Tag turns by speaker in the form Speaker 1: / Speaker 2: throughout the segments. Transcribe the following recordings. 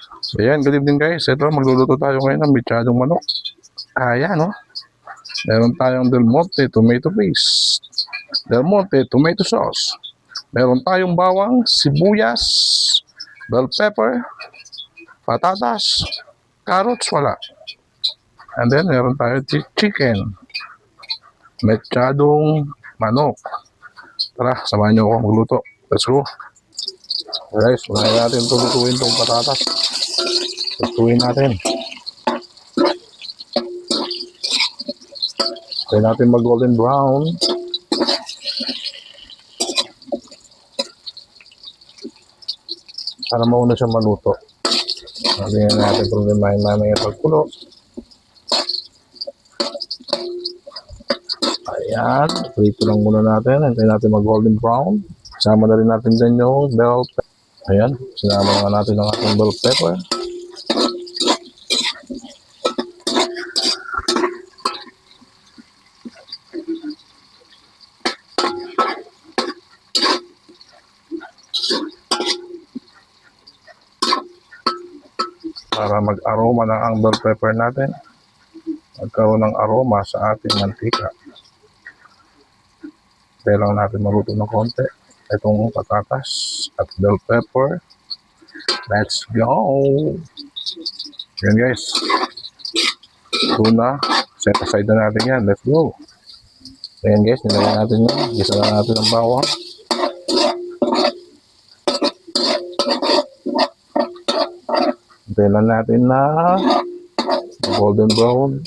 Speaker 1: So yan, good evening guys. Ito, magluluto tayo ngayon ng mechadong manok. Ayan, no? Meron tayong Del Monte tomato paste, Del Monte tomato sauce. Meron tayong bawang, sibuyas, bell pepper, patatas, carrots wala. And then meron tayong chicken, mechadong manok. Tara, samahan nyo ako magluto. Let's go. Guys, unahin natin lutuin itong patatas. Lutuin natin. Try natin mag golden brown. Para mauna siya maluto. Tingnan natin kung mamaya pagkulo. Ayan. Prito lang muna natin. Hintayin natin mag golden brown. Sama na rin natin dyan yung bell pepper. Ayan. Sinama naman natin ang ating bell pepper. Para mag-aroma ng ang bell pepper natin. Magkaroon ng aroma sa ating mantika. Kaya lang natin maluto ng konti. Itong patatas at bell pepper. Let's go! Yan guys. Tuna. Set aside na natin yan. Let's go! Ayan guys, nilagay natin yan. Gisa na natin ang bawang. Hintayin lang natin na golden brown.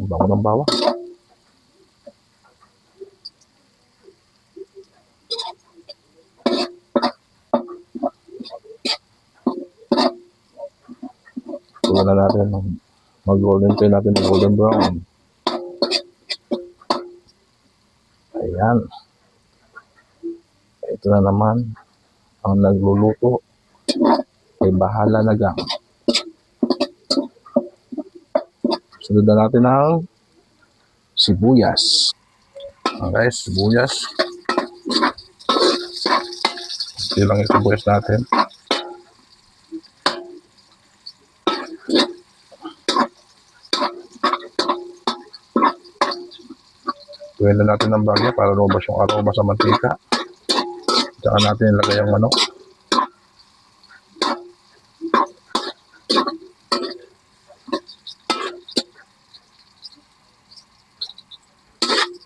Speaker 1: Bango ng bawang. Tuwa na natin. Mag-golden tayo natin ng golden brown. Ayan. Ito na naman ang nagluluto. Ay bahala na gang. Sunod na natin ang sibuyas. Okay, sibuyas. Ito lang yung sibuyas natin. Tuwin na natin ng bagya para lumabas yung aroma sa mantika. Tsaka natin ilagay ang manok.